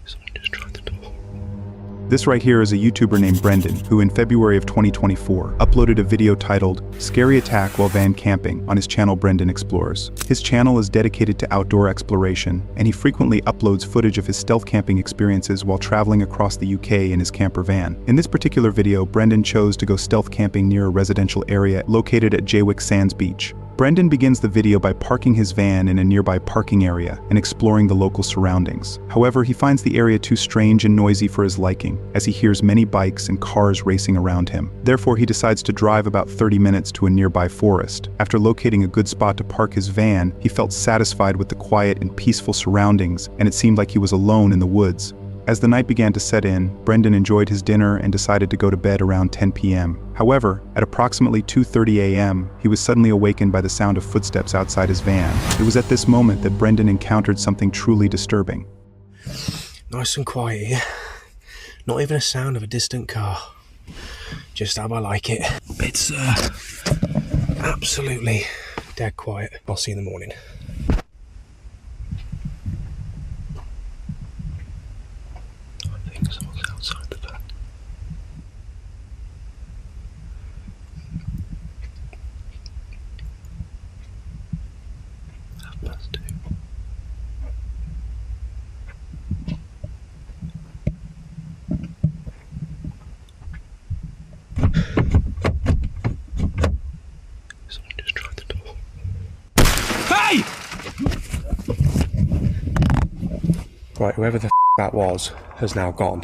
Someone just tried the door. This right here is a YouTuber named Brendan, who in February of 2024 uploaded a video titled Scary Attack While Van Camping on his channel Brendan Explores. His channel is dedicated to outdoor exploration, and he frequently uploads footage of his stealth camping experiences while traveling across the UK in his camper van. In this particular video, Brendan chose to go stealth camping near a residential area located at Jaywick Sands Beach. Brendan begins the video by parking his van in a nearby parking area and exploring the local surroundings. However, he finds the area too strange and noisy for his liking, as he hears many bikes and cars racing around him. Therefore, he decides to drive about 30 minutes to a nearby forest. After locating a good spot to park his van, he felt satisfied with the quiet and peaceful surroundings, and it seemed like he was alone in the woods. As the night began to set in, Brendan enjoyed his dinner and decided to go to bed around 10 p.m. However, at approximately 2:30 a.m., he was suddenly awakened by the sound of footsteps outside his van. It was at this moment that Brendan encountered something truly disturbing. Nice and quiet here. Not even a sound of a distant car. Just how I like it. It's absolutely dead quiet. I'll see you in the morning. I think someone's outside the van. Half past 2. Someone just tried the door. Hey! Right, whoever the that was has now gone.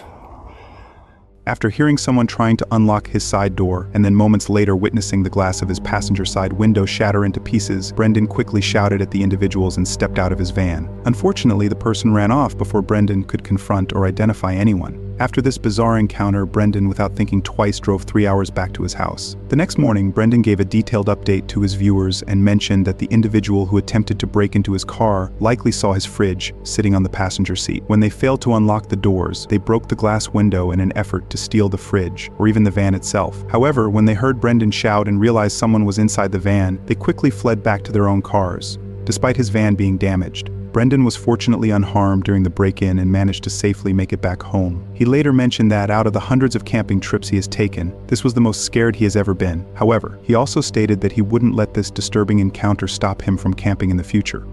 After hearing someone trying to unlock his side door, and then moments later witnessing the glass of his passenger side window shatter into pieces, Brendan quickly shouted at the individuals and stepped out of his van. Unfortunately, the person ran off before Brendan could confront or identify anyone. After this bizarre encounter, Brendan, without thinking twice, drove 3 hours back to his house. The next morning, Brendan gave a detailed update to his viewers and mentioned that the individual who attempted to break into his car likely saw his fridge sitting on the passenger seat. When they failed to unlock the doors, they broke the glass window in an effort to steal the fridge, or even the van itself. However, when they heard Brendan shout and realized someone was inside the van, they quickly fled back to their own cars. Despite his van being damaged, Brendan was fortunately unharmed during the break-in and managed to safely make it back home. He later mentioned that out of the hundreds of camping trips he has taken, this was the most scared he has ever been. However, he also stated that he wouldn't let this disturbing encounter stop him from camping in the future.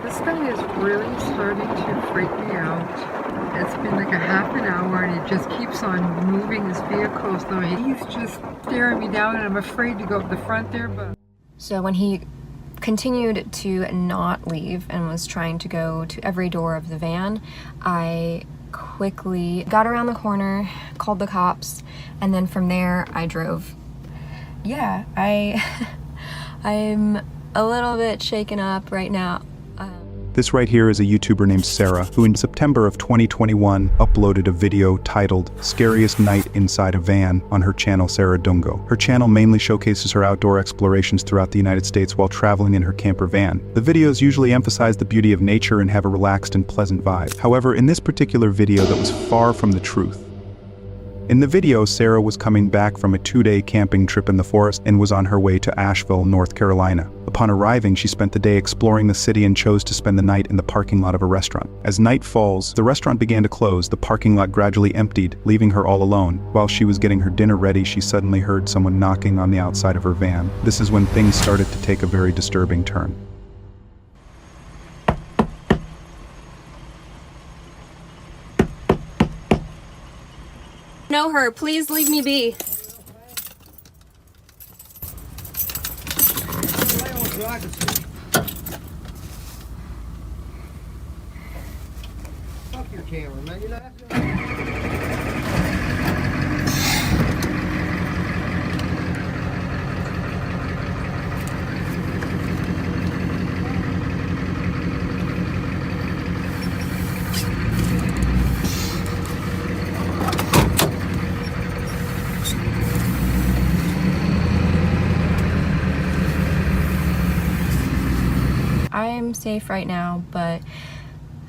This guy is really starting to freak me out. It's been like a half an hour and it just keeps on moving his vehicle, so he's just staring me down and I'm afraid to go up the front there, but... So when he continued to not leave and was trying to go to every door of the van, I quickly got around the corner, called the cops, and then from there I drove. Yeah, I'm a little bit shaken up right now. This right here is a YouTuber named Sarah, who in September of 2021 uploaded a video titled Scariest Night Inside a Van on her channel Sarah Dungo. Her channel mainly showcases her outdoor explorations throughout the United States while traveling in her camper van. The videos usually emphasize the beauty of nature and have a relaxed and pleasant vibe. However, in this particular video that was far from the truth. In the video, Sarah was coming back from a 2-day camping trip in the forest and was on her way to Asheville, North Carolina. Upon arriving, she spent the day exploring the city and chose to spend the night in the parking lot of a restaurant. As night falls, the restaurant began to close, the parking lot gradually emptied, leaving her all alone. While she was getting her dinner ready, she suddenly heard someone knocking on the outside of her van. This is when things started to take a very disturbing turn. Know her, please leave me be. Fuck your camera, man. You know, I'm safe right now, but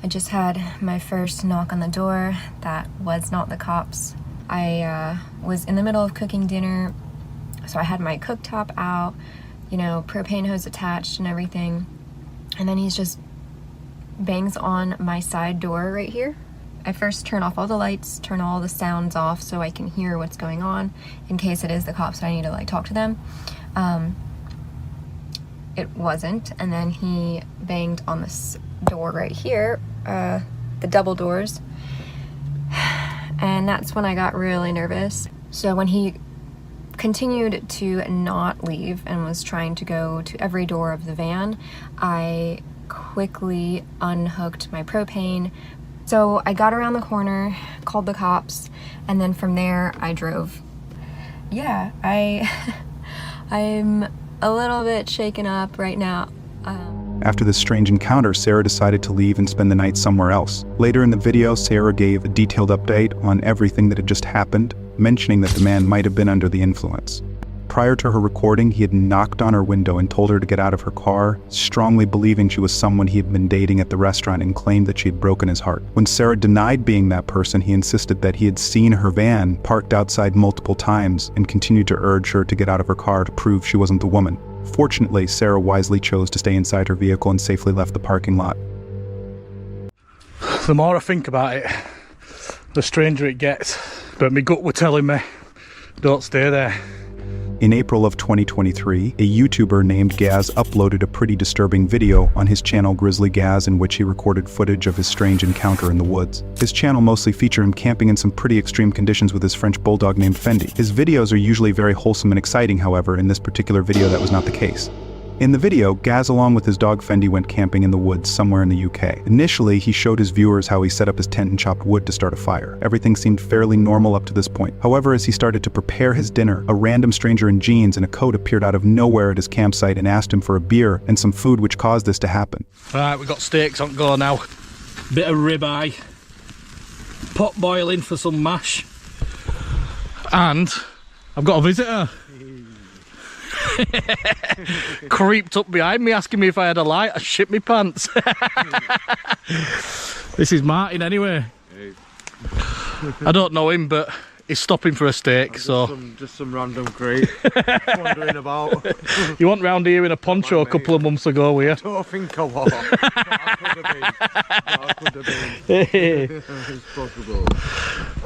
I just had my first knock on the door. That was not the cops. I was in the middle of cooking dinner, so I had my cooktop out, you know, propane hose attached and everything. And then he's just bangs on my side door right here. I first turn off all the lights, turn all the sounds off so I can hear what's going on in case it is the cops and I need to like talk to them. It wasn't, and then he banged on this door right here, the double doors, and that's when I got really nervous. So when he continued to not leave and was trying to go to every door of the van, I quickly unhooked my propane. So I got around the corner, called the cops, and then from there I drove. Yeah, I'm a little bit shaken up right now. After this strange encounter, Sarah decided to leave and spend the night somewhere else. Later in the video, Sarah gave a detailed update on everything that had just happened, mentioning that the man might have been under the influence. Prior to her recording, he had knocked on her window and told her to get out of her car, strongly believing she was someone he had been dating at the restaurant, and claimed that she had broken his heart. When Sarah denied being that person, he insisted that he had seen her van parked outside multiple times and continued to urge her to get out of her car to prove she wasn't the woman. Fortunately, Sarah wisely chose to stay inside her vehicle and safely left the parking lot. The more I think about it, the stranger it gets. But my gut were telling me, don't stay there. In April of 2023, a YouTuber named Gaz uploaded a pretty disturbing video on his channel Grizzly Gaz, in which he recorded footage of his strange encounter in the woods. His channel mostly featured him camping in some pretty extreme conditions with his French bulldog named Fendi. His videos are usually very wholesome and exciting, however, in this particular video that was not the case. In the video, Gaz along with his dog Fendi went camping in the woods somewhere in the UK. Initially, he showed his viewers how he set up his tent and chopped wood to start a fire. Everything seemed fairly normal up to this point. However, as he started to prepare his dinner, a random stranger in jeans and a coat appeared out of nowhere at his campsite and asked him for a beer and some food, which caused this to happen. Right, we've got steaks on go now. Bit of ribeye. Pot boiling for some mash. And I've got a visitor. Creeped up behind me asking me if I had a light. I shit me pants. This is Martin anyway. Hey. I don't know him, but he's stopping for a steak. Just some random crate wandering about. You went round here in a poncho a couple of months ago, were you? I don't think I was. I could have been. It's possible.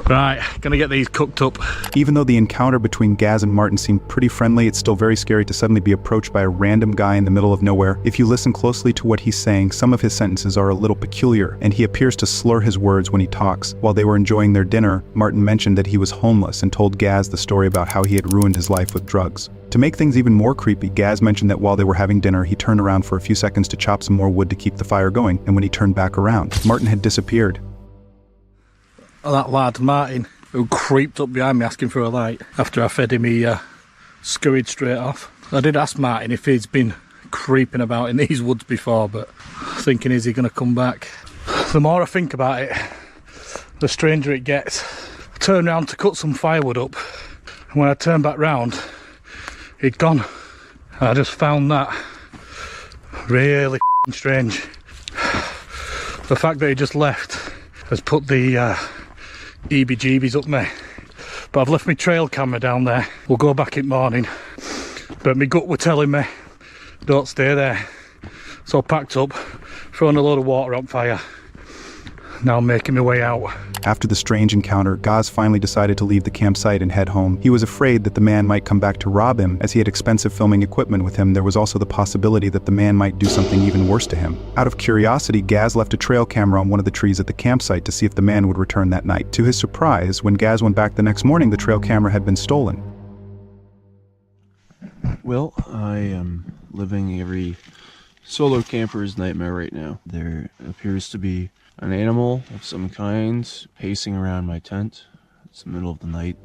Right, gonna get these cooked up. Even though the encounter between Gaz and Martin seemed pretty friendly, it's still very scary to suddenly be approached by a random guy in the middle of nowhere. If you listen closely to what he's saying, some of his sentences are a little peculiar, and he appears to slur his words when he talks. While they were enjoying their dinner, Martin mentioned that he was homeless and told Gaz the story about how he had ruined his life with drugs. To make things even more creepy, Gaz mentioned that while they were having dinner, he turned around for a few seconds to chop some more wood to keep the fire going, and when he turned back around, Martin had disappeared. That lad, Martin, who creeped up behind me asking for a light. After I fed him, he scurried straight off. I did ask Martin if he's been creeping about in these woods before, but thinking, is he going to come back? The more I think about it, the stranger it gets. I turned round to cut some firewood up, and when I turned back round, he'd gone. And I just found that really strange. The fact that he just left has put the EBGBs up me. But I've left my trail camera down there. We'll go back in the morning. But my gut were telling me, don't stay there. So I packed up, thrown a load of water on fire. Now I'm making my way out. After the strange encounter, Gaz finally decided to leave the campsite and head home. He was afraid that the man might come back to rob him. As he had expensive filming equipment with him, there was also the possibility that the man might do something even worse to him. Out of curiosity, Gaz left a trail camera on one of the trees at the campsite to see if the man would return that night. To his surprise, when Gaz went back the next morning, the trail camera had been stolen. Well, I am living every solo camper's nightmare right now. There appears to be an animal of some kind pacing around my tent. It's the middle of the night.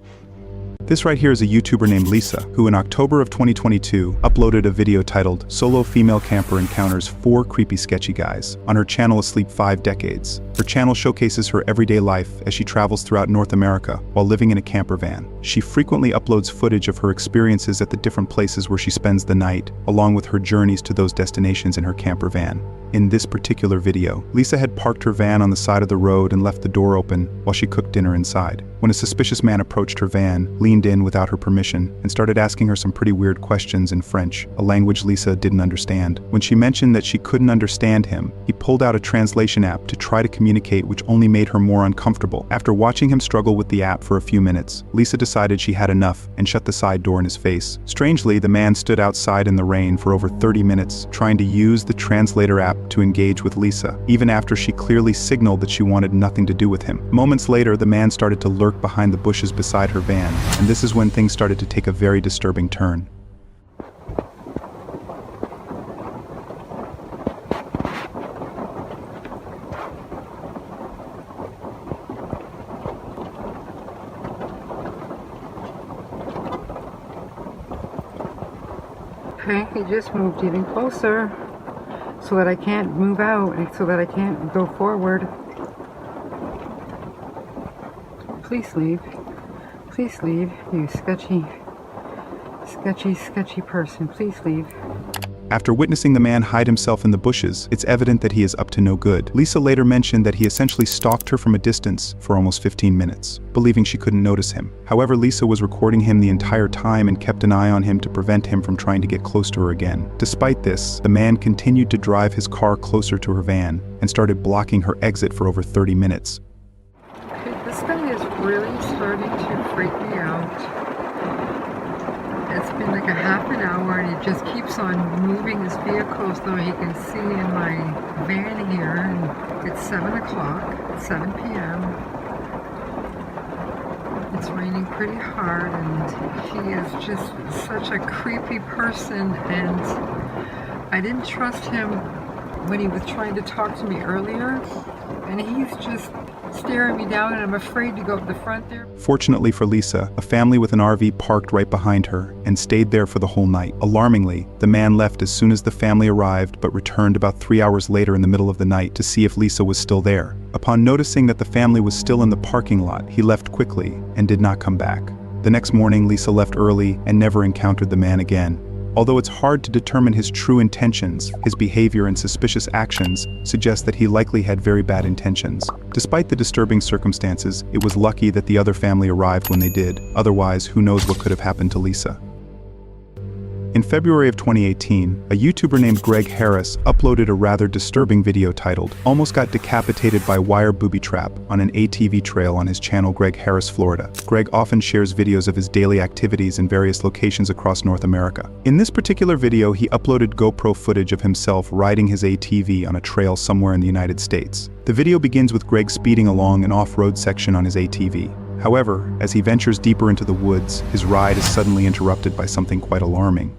This right here is a YouTuber named Lisa, who in October of 2022 uploaded a video titled Solo Female Camper Encounters 4 Creepy Sketchy Guys on her channel Asleep 5 Decades. Her channel showcases her everyday life as she travels throughout North America while living in a camper van. She frequently uploads footage of her experiences at the different places where she spends the night, along with her journeys to those destinations in her camper van. In this particular video, Lisa had parked her van on the side of the road and left the door open while she cooked dinner inside. when a suspicious man approached her van, leaned in without her permission, and started asking her some pretty weird questions in French, a language Lisa didn't understand. When she mentioned that she couldn't understand him, he pulled out a translation app to try to communicate, which only made her more uncomfortable. After watching him struggle with the app for a few minutes, Lisa decided she had enough and shut the side door in his face. Strangely, the man stood outside in the rain for over 30 minutes, trying to use the translator app to engage with Lisa, even after she clearly signaled that she wanted nothing to do with him. Moments later, the man started to lurk behind the bushes beside her van, and this is when things started to take a very disturbing turn. Okay, he just moved even closer so that I can't move out and so that I can't go forward. Please leave. Please leave, you sketchy person. Please leave. After witnessing the man hide himself in the bushes, it's evident that he is up to no good. Lisa later mentioned that he essentially stalked her from a distance for almost 15 minutes, believing she couldn't notice him. However, Lisa was recording him the entire time and kept an eye on him to prevent him from trying to get close to her again. Despite this, the man continued to drive his car closer to her van and started blocking her exit for over 30 minutes. Okay, this guy is really starting to freak me out. It's been like a half an hour and he just keeps on moving his vehicle so he can see in my van here. And it's 7 o'clock, 7 p.m. It's raining pretty hard and he is just such a creepy person, and I didn't trust him when he was trying to talk to me earlier, and he's just staring me down and I'm afraid to go up the front there. Fortunately for Lisa, a family with an RV parked right behind her and stayed there for the whole night. Alarmingly, the man left as soon as the family arrived but returned about 3 hours later in the middle of the night to see if Lisa was still there. Upon noticing that the family was still in the parking lot, he left quickly and did not come back. The next morning, Lisa left early and never encountered the man again. Although it's hard to determine his true intentions, his behavior and suspicious actions suggest that he likely had very bad intentions. Despite the disturbing circumstances, it was lucky that the other family arrived when they did. Otherwise, who knows what could have happened to Lisa. In February of 2018, a YouTuber named Greg Harris uploaded a rather disturbing video titled "Almost Got Decapitated by Wire Booby Trap" on an ATV trail on his channel Greg Harris Florida. Greg often shares videos of his daily activities in various locations across North America. In this particular video, he uploaded GoPro footage of himself riding his ATV on a trail somewhere in the United States. The video begins with Greg speeding along an off-road section on his ATV. However, as he ventures deeper into the woods, his ride is suddenly interrupted by something quite alarming.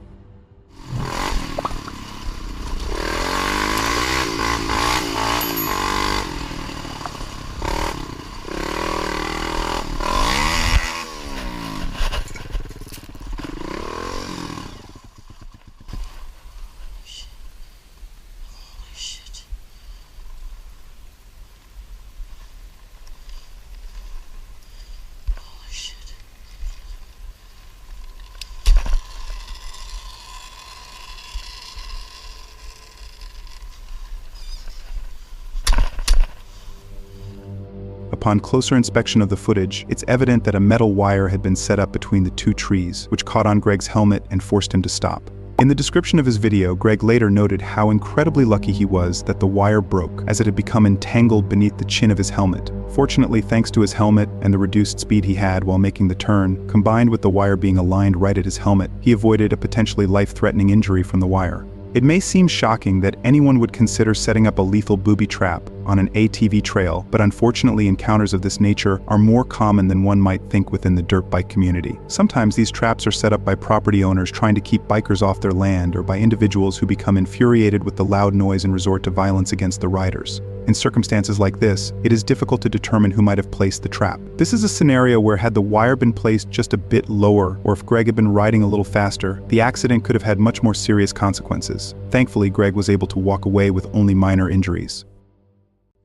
Upon closer inspection of the footage, it's evident that a metal wire had been set up between the two trees, which caught on Greg's helmet and forced him to stop. In the description of his video, Greg later noted how incredibly lucky he was that the wire broke, as it had become entangled beneath the chin of his helmet. Fortunately, thanks to his helmet and the reduced speed he had while making the turn, combined with the wire being aligned right at his helmet, he avoided a potentially life-threatening injury from the wire. It may seem shocking that anyone would consider setting up a lethal booby trap on an ATV trail, but unfortunately encounters of this nature are more common than one might think within the dirt bike community. Sometimes these traps are set up by property owners trying to keep bikers off their land, or by individuals who become infuriated with the loud noise and resort to violence against the riders. In circumstances like this, it is difficult to determine who might have placed the trap. This is a scenario where, had the wire been placed just a bit lower, or if Greg had been riding a little faster, the accident could have had much more serious consequences. Thankfully, Greg was able to walk away with only minor injuries.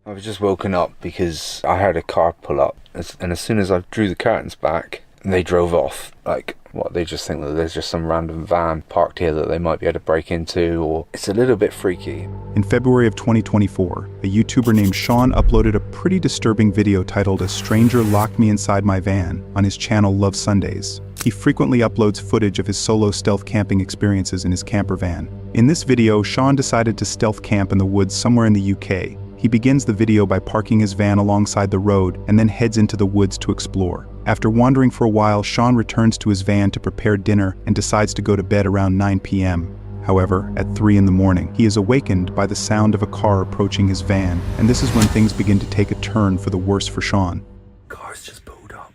I was just woken up because I heard a car pull up, and as soon as I drew the curtains back, and they drove off. Like, what, they just think that there's just some random van parked here that they might be able to break into, or it's a little bit freaky. In February of 2024, a YouTuber named Sean uploaded a pretty disturbing video titled "A Stranger Locked Me Inside My Van" on his channel Love Sundays. He frequently uploads footage of his solo stealth camping experiences in his camper van. In this video, Sean decided to stealth camp in the woods somewhere in the UK. He begins the video by parking his van alongside the road and then heads into the woods to explore. After wandering for a while, Sean returns to his van to prepare dinner and decides to go to bed around 9 p.m. However, at 3 in the morning, he is awakened by the sound of a car approaching his van, and this is when things begin to take a turn for the worse for Sean. Car's just pulled up,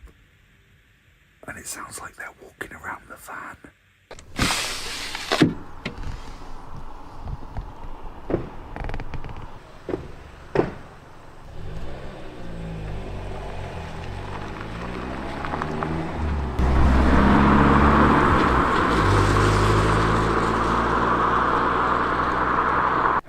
and it sounds like they're walking around the van.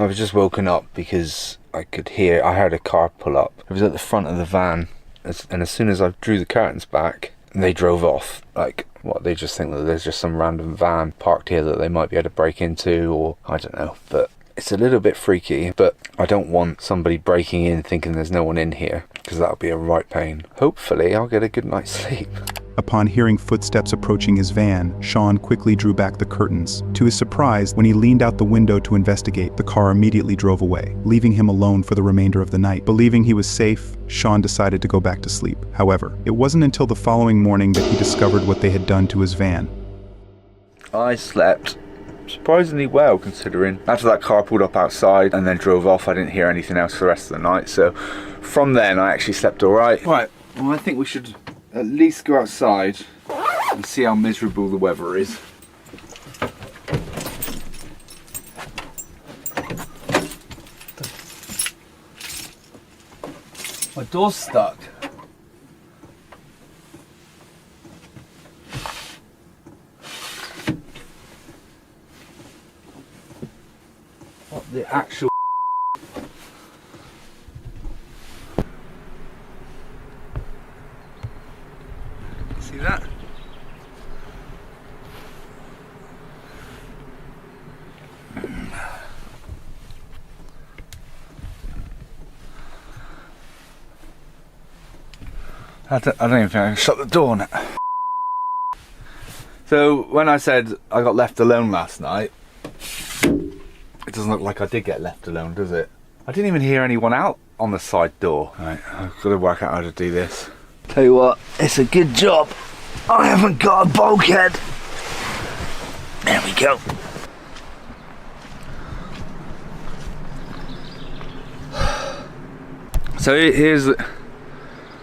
I was just woken up because I heard a car pull up. It was at the front of the van, and as soon as I drew the curtains back, they drove off. Like, what, they just think that there's just some random van parked here that they might be able to break into, or I don't know. But it's a little bit freaky, but I don't want somebody breaking in thinking there's no one in here, because that would be a right pain. Hopefully I'll get a good night's sleep. Upon hearing footsteps approaching his van, Sean quickly drew back the curtains. To his surprise, when he leaned out the window to investigate, the car immediately drove away, leaving him alone for the remainder of the night. Believing he was safe, Sean decided to go back to sleep. However, it wasn't until the following morning that he discovered what they had done to his van. I slept surprisingly well, considering after that car pulled up outside and then drove off, I didn't hear anything else for the rest of the night. So from then I actually slept all right. Right, well, I think we should at least go outside and see how miserable the weather is. My door's stuck. What the actual see that? I don't even think I can shut the door now. So when I said I got left alone last night, it doesn't look like I did get left alone, does it? I didn't even hear anyone out on the side door. Right, I've got to work out how to do this. Tell you what, it's a good job I haven't got a bulkhead. There we go. So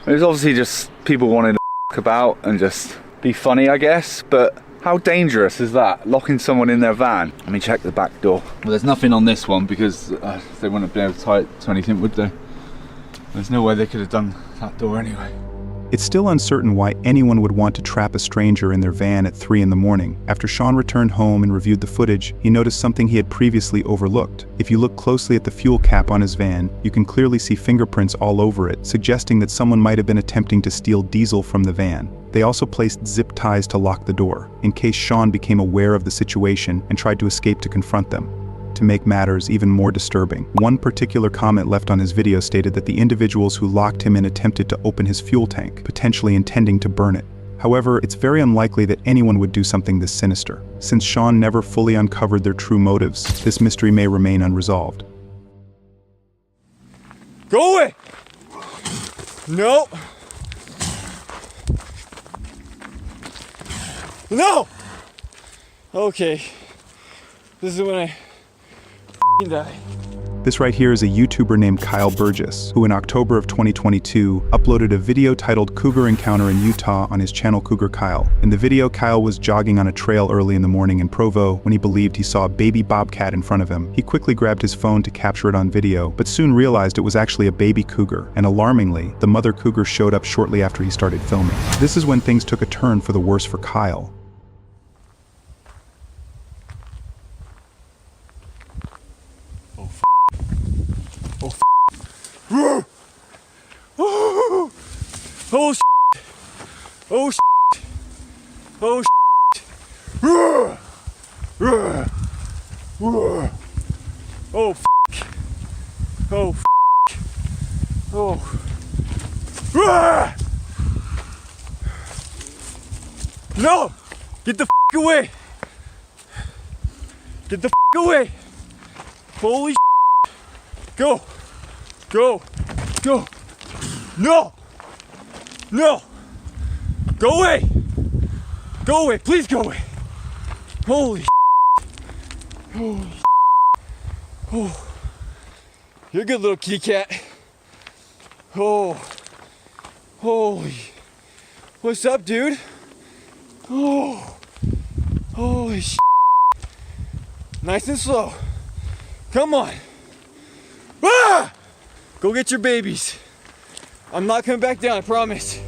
there's obviously just people wanting to f*** about and just be funny, I guess, but how dangerous is that, locking someone in their van? Let me check the back door. Well, there's nothing on this one because they wouldn't be able to tie it to anything, would they? There's no way they could have done that door anyway. It's still uncertain why anyone would want to trap a stranger in their van at 3 in the morning. After Sean returned home and reviewed the footage, he noticed something he had previously overlooked. If you look closely at the fuel cap on his van, you can clearly see fingerprints all over it, suggesting that someone might have been attempting to steal diesel from the van. They also placed zip ties to lock the door, in case Sean became aware of the situation and tried to escape to confront them. To make matters even more disturbing, one particular comment left on his video stated that the individuals who locked him in attempted to open his fuel tank, potentially intending to burn it. However, it's very unlikely that anyone would do something this sinister. Since Sean never fully uncovered their true motives, this mystery may remain unresolved. Go away! No! No! Okay. This is when I die. This right here is a YouTuber named Kyle Burgess, who in October of 2022 uploaded a video titled Cougar Encounter in Utah on his channel Cougar Kyle. In the video, Kyle was jogging on a trail early in the morning in Provo when he believed he saw a baby bobcat in front of him. He quickly grabbed his phone to capture it on video, but soon realized it was actually a baby cougar, and alarmingly, the mother cougar showed up shortly after he started filming. This is when things took a turn for the worse for Kyle. Oh, oh, oh, Oh, oh, oh, oh. No! Get the away! Get the away! Holy Go! Go! Go! No! No! Go away! Go away! Please go away! Holy Holy Oh. You're a good little kitty cat. Oh. Holy. What's up, dude? Oh. Holy Nice and slow. Come on. Ah! Go get your babies. I'm not coming back down, I promise.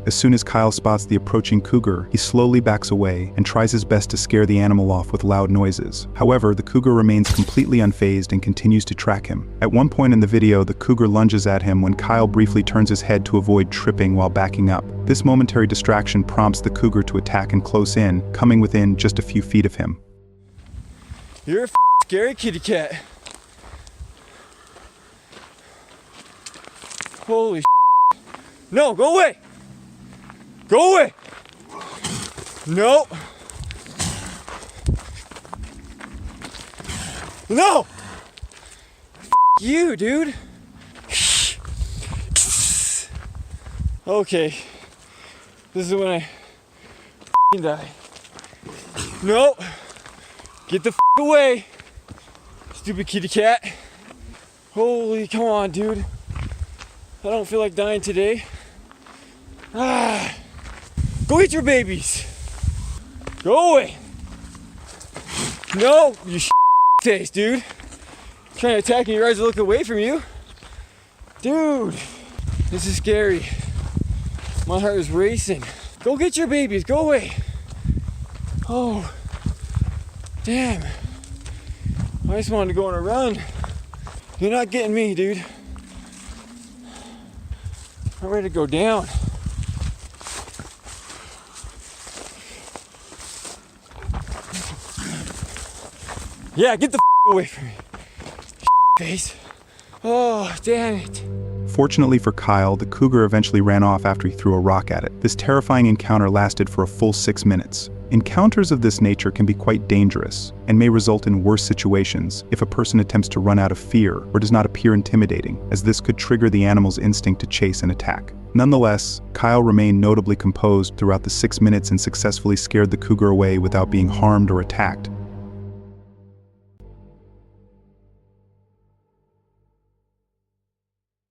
As soon as Kyle spots the approaching cougar, he slowly backs away and tries his best to scare the animal off with loud noises. However, the cougar remains completely unfazed and continues to track him. At one point in the video, the cougar lunges at him when Kyle briefly turns his head to avoid tripping while backing up. This momentary distraction prompts the cougar to attack and close in, coming within just a few feet of him. You're a scary kitty cat. Holy No, go away! Go away! No! No! You, dude! Okay. This is when I die. No! Get the away! Stupid kitty cat. Holy, come on, dude. I don't feel like dying today. Ah! Go eat your babies! Go away! No! You face, dude! Trying to attack me, your eyes are looking away from you. Dude! This is scary. My heart is racing. Go get your babies, go away! Oh. Damn. I just wanted to go on a run. You're not getting me, dude. I'm ready to go down. Yeah, get the away from me. Face. Oh, damn it. Fortunately for Kyle, the cougar eventually ran off after he threw a rock at it. This terrifying encounter lasted for a full 6 minutes. Encounters of this nature can be quite dangerous and may result in worse situations if a person attempts to run out of fear or does not appear intimidating, as this could trigger the animal's instinct to chase and attack. Nonetheless, Kyle remained notably composed throughout the 6 minutes and successfully scared the cougar away without being harmed or attacked.